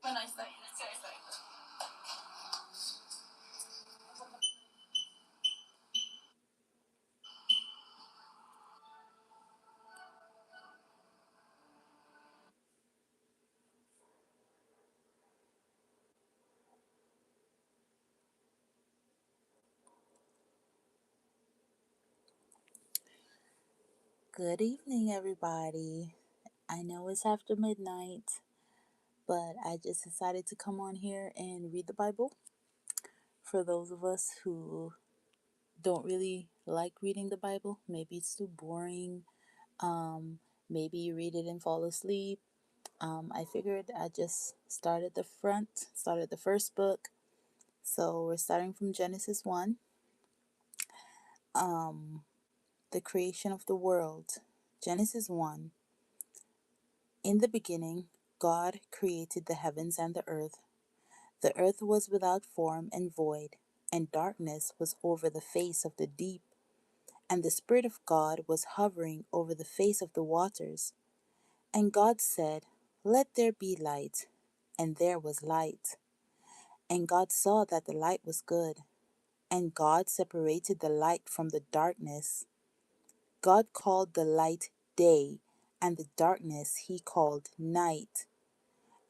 Good evening, everybody. I know it's after midnight, but I just decided to come on here and read the Bible. For those of us who don't really like reading the Bible, maybe it's too boring, um, maybe you read it and fall asleep. I figured I'd just start at the first book. So we're starting from Genesis 1, um, the creation of the world. Genesis 1. In the beginning, God created the heavens and the earth. The earth was without form and void, and darkness was over the face of the deep, and the Spirit of God was hovering over the face of the waters. And God said, "Let there be light." And there was light. And God saw that the light was good. And God separated the light from the darkness. God called the light day, and the darkness he called night.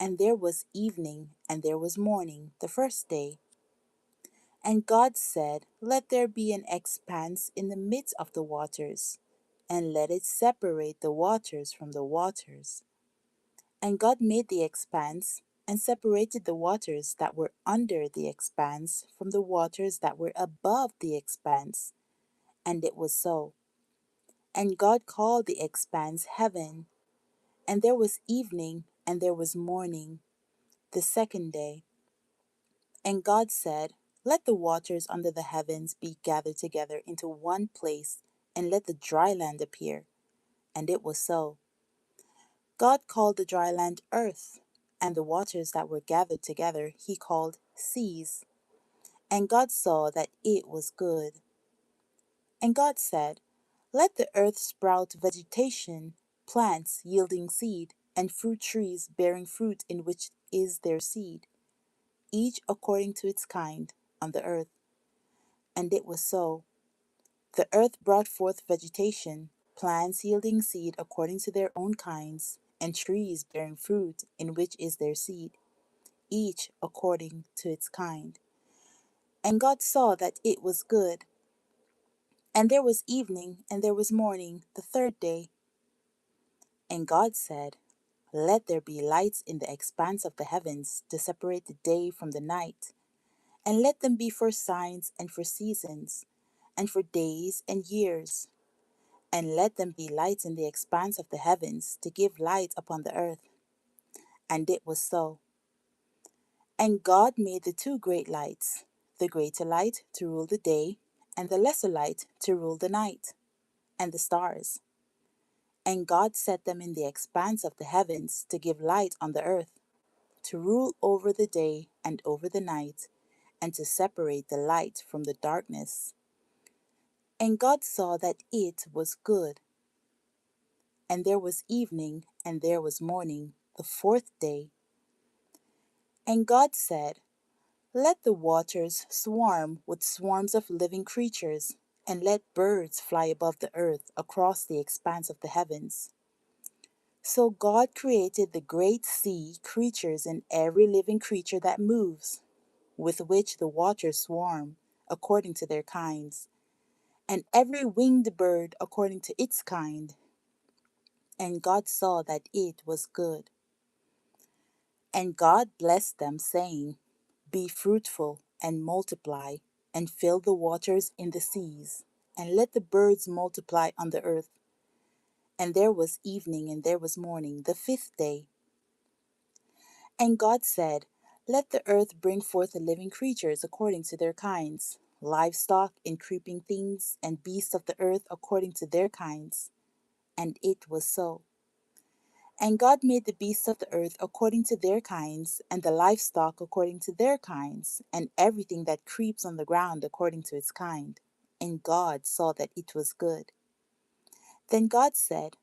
And there was evening, and there was morning, the first day. And God said, "Let there be an expanse in the midst of the waters, and let it separate the waters from the waters." And God made the expanse, and separated the waters that were under the expanse from the waters that were above the expanse. And it was so. And God called the expanse heaven. And there was evening, and there was morning, the second day. And God said, "Let the waters under the heavens be gathered together into one place, and let the dry land appear." And it was so. God called the dry land earth, and the waters that were gathered together he called seas. And God saw that it was good. And God said, "Let the earth sprout vegetation, plants yielding seed, and fruit trees bearing fruit in which is their seed, each according to its kind, on the earth." And it was so. The earth brought forth vegetation, plants yielding seed according to their own kinds, and trees bearing fruit in which is their seed, each according to its kind. And God saw that it was good. And there was evening, and there was morning, the third day. And God said, "Let there be lights in the expanse of the heavens to separate the day from the night, and let them be for signs and for seasons, and for days and years. And let them be lights in the expanse of the heavens to give light upon the earth." And it was so. And God made the two great lights, the greater light to rule the day, and the lesser light to rule the night, and the stars. And God set them in the expanse of the heavens to give light on the earth, to rule over the day and over the night, and to separate the light from the darkness. And God saw that it was good. And there was evening, and there was morning, the fourth day. And God said, "Let the waters swarm with swarms of living creatures, and let birds fly above the earth across the expanse of the heavens." So God created the great sea creatures and every living creature that moves, with which the waters swarm, according to their kinds, and every winged bird according to its kind. And God saw that it was good. And God blessed them, saying, "Be fruitful and multiply, and fill the waters in the seas, and let the birds multiply on the earth." And there was evening, and there was morning, the fifth day. And God said, "Let the earth bring forth living creatures according to their kinds, livestock and creeping things, and beasts of the earth according to their kinds." And it was so. And God made the beasts of the earth according to their kinds, and the livestock according to their kinds, and everything that creeps on the ground according to its kind. And God saw that it was good. Then God said,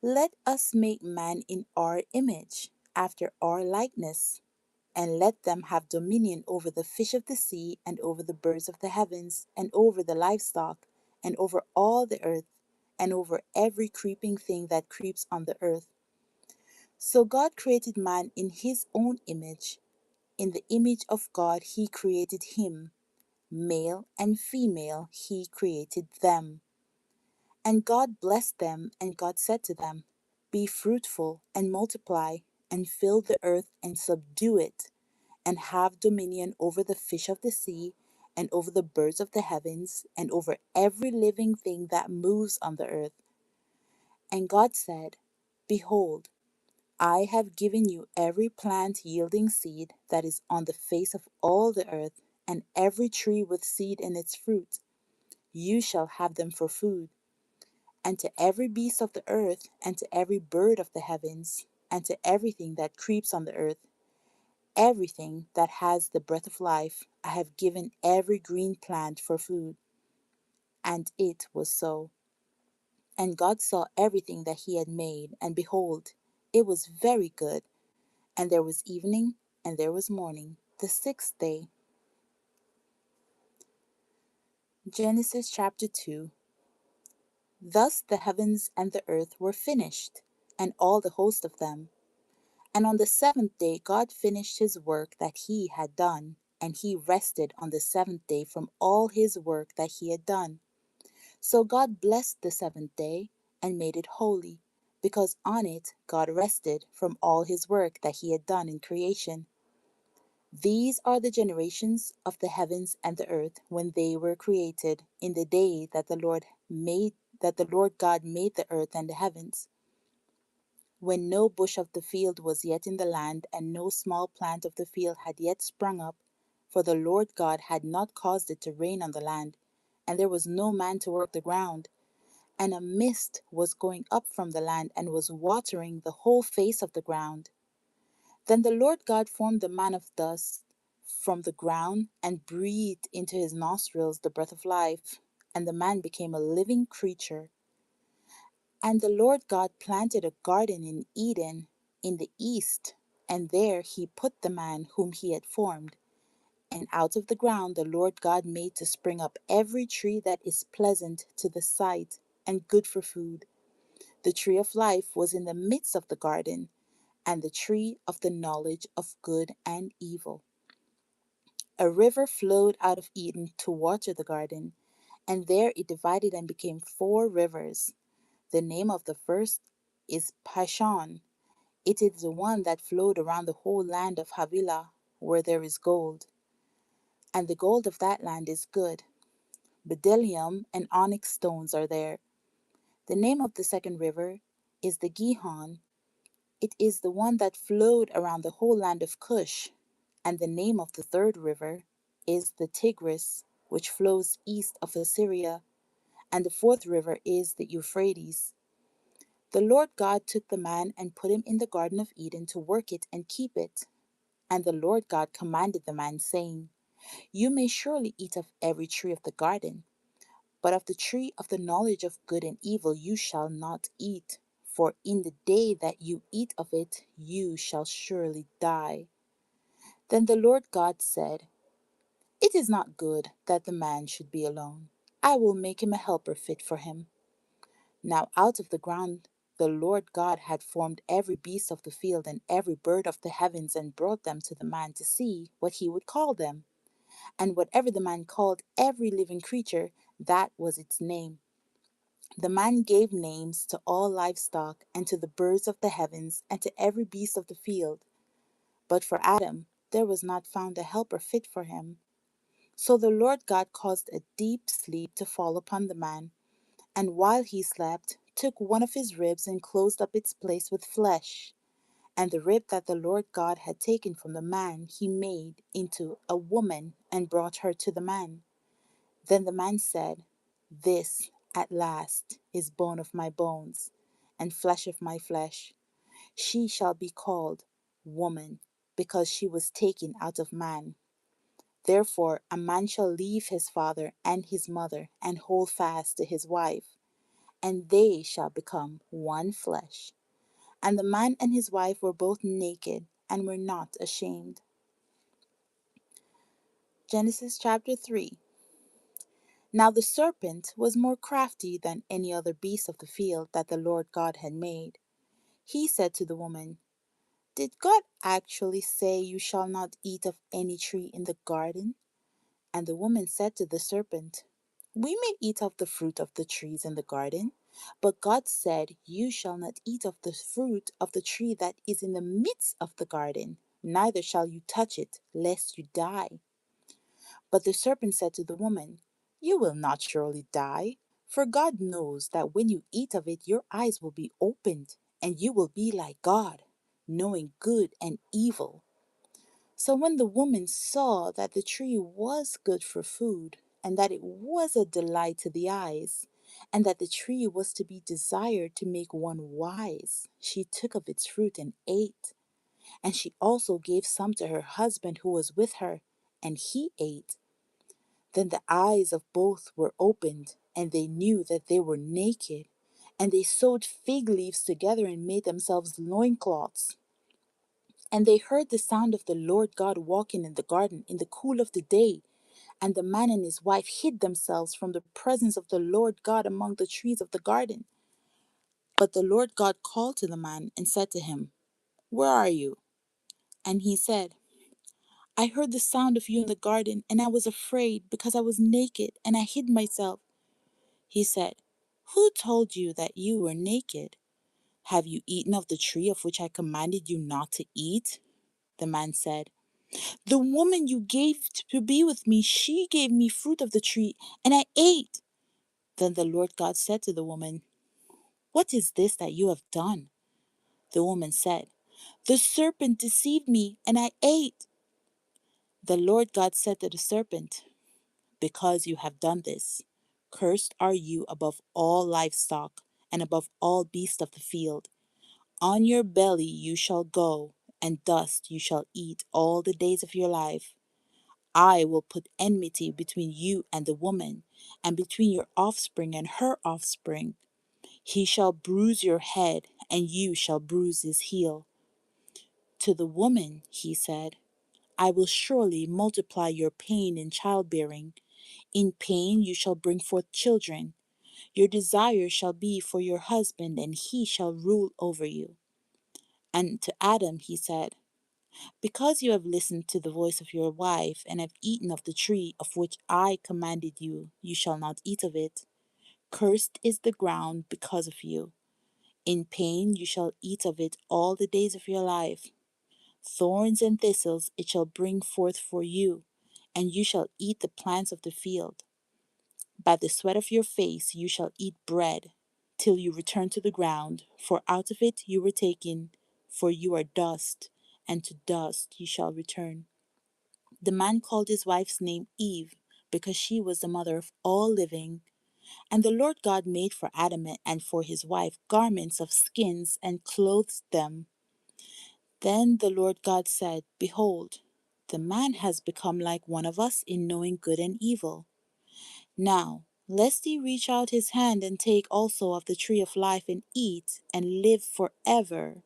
"Let us make man in our image, after our likeness. and let them have dominion over the fish of the sea, and over the birds of the heavens, and over the livestock, and over all the earth, and over every creeping thing that creeps on the earth. So God created man in his own image. In the image of God he created him. Male and female he created them. And God blessed them, and God said to them, be fruitful and multiply, and fill the earth and subdue it, and have dominion over the fish of the sea, and over the birds of the heavens, and over every living thing that moves on the earth. And God said, behold, I have given you every plant yielding seed that is on the face of all the earth, and every tree with seed in its fruit. You shall have them for food. And to every beast of the earth, and to every bird of the heavens, and to everything that creeps on the earth, everything that has the breath of life, I have given every green plant for food. And it was so. And God saw everything that he had made, and behold, it was very good. And there was evening, and there was morning, the sixth day. Genesis chapter 2. Thus the heavens and the earth were finished, and all the host of them. And on the seventh day God finished his work that he had done, and he rested on the seventh day from all his work that he had done. So God blessed the seventh day and made it holy, because on it God rested from all his work that he had done in creation. These are the generations of the heavens and the earth when they were created, in the day that the Lord God made the earth and the heavens, when no bush of the field was yet in the land, and no small plant of the field had yet sprung up, for the Lord God had not caused it to rain on the land, and there was no man to work the ground. And a mist was going up from the land, and was watering the whole face of the ground. Then the Lord God formed the man of dust from the ground, and breathed into his nostrils the breath of life, and the man became a living creature. And the Lord God planted a garden in Eden in the east, and there he put the man whom he had formed. And out of the ground the Lord God made to spring up every tree that is pleasant to the sight, and good for food. The tree of life was in the midst of the garden, and the tree of the knowledge of good and evil. A river flowed out of Eden to water the garden, and there it divided and became four rivers. The name of the first is Pishon. It is the one that flowed around the whole land of Havilah, where there is gold. And the gold of that land is good. Bdellium and onyx stones are there. The name of the second river is the Gihon. It is the one that flowed around the whole land of Cush. And the name of the third river is the Tigris, which flows east of Assyria. And the fourth river is the Euphrates. The Lord God took the man and put him in the garden of Eden to work it and keep it. And the Lord God commanded the man, saying, you may surely eat of every tree of the garden, but of the tree of the knowledge of good and evil you shall not eat, for in the day that you eat of it you shall surely die. Then the Lord God said, it is not good that the man should be alone. I will make him a helper fit for him. Now out of the ground the Lord God had formed every beast of the field and every bird of the heavens, and brought them to the man to see what he would call them. And whatever the man called every living creature, that was its name. The man gave names to all livestock, and to the birds of the heavens, and to every beast of the field. But for Adam there was not found a helper fit for him. So the Lord God caused a deep sleep to fall upon the man, and while he slept, took one of his ribs and closed up its place with flesh. And the rib that the Lord God had taken from the man he made into a woman, and brought her to the man. Then the man said, this at last is bone of my bones, and flesh of my flesh. She shall be called woman, because she was taken out of man. Therefore a man shall leave his father and his mother, and hold fast to his wife, and they shall become one flesh. And the man and his wife were both naked, and were not ashamed. Genesis chapter 3. Now the serpent was more crafty than any other beast of the field that the Lord God had made. He said to the woman, "Did God actually say you shall not eat of any tree in the garden?" And the woman said to the serpent, "We may eat of the fruit of the trees in the garden, but God said, You shall not eat of the fruit of the tree that is in the midst of the garden, neither shall you touch it, lest you die." But the serpent said to the woman, "You will not surely die, for God knows that when you eat of it, your eyes will be opened, and you will be like God, knowing good and evil." So when the woman saw that the tree was good for food, and that it was a delight to the eyes, and that the tree was to be desired to make one wise, she took of its fruit and ate. And she also gave some to her husband who was with her, and he ate. Then the eyes of both were opened, and they knew that they were naked. And they sewed fig leaves together and made themselves loincloths. And they heard the sound of the Lord God walking in the garden in the cool of the day. And the man and his wife hid themselves from the presence of the Lord God among the trees of the garden. But the Lord God called to the man and said to him, "Where are you?" And he said, "I heard the sound of you in the garden, and I was afraid because I was naked, and I hid myself." He said, "Who told you that you were naked? Have you eaten of the tree of which I commanded you not to eat?" The man said, "The woman you gave to be with me, she gave me fruit of the tree, and I ate." Then the Lord God said to the woman, "What is this that you have done?" The woman said, "The serpent deceived me, and I ate." The Lord God said to the serpent, "Because you have done this, cursed are you above all livestock and above all beasts of the field. On your belly you shall go, and dust you shall eat all the days of your life. I will put enmity between you and the woman, and between your offspring and her offspring. He shall bruise your head, and you shall bruise his heel." To the woman he said, "I will surely multiply your pain in childbearing. In pain you shall bring forth children. Your desire shall be for your husband, and he shall rule over you." And to Adam he said, "Because you have listened to the voice of your wife, and have eaten of the tree of which I commanded you, you shall not eat of it. Cursed is the ground because of you. In pain you shall eat of it all the days of your life. Thorns and thistles it shall bring forth for you, and you shall eat the plants of the field. By the sweat of your face you shall eat bread, till you return to the ground, for out of it you were taken, for you are dust, and to dust you shall return." The man called his wife's name Eve, because she was the mother of all living. And the Lord God made for Adam and for his wife garments of skins, and clothed them. Then the Lord God said, "Behold, the man has become like one of us in knowing good and evil. Now, lest he reach out his hand and take also of the tree of life and eat and live forever."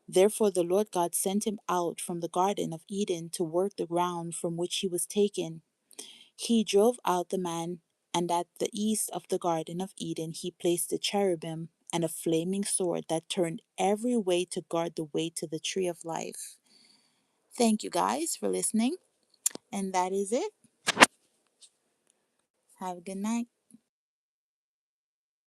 Therefore the Lord God sent him out from the garden of Eden to work the ground from which he was taken. He drove out the man, and at the east of the garden of Eden he placed a cherubim and a flaming sword that turned every way to guard the way to the tree of life. Thank you guys for listening, and that is it. Have a good night.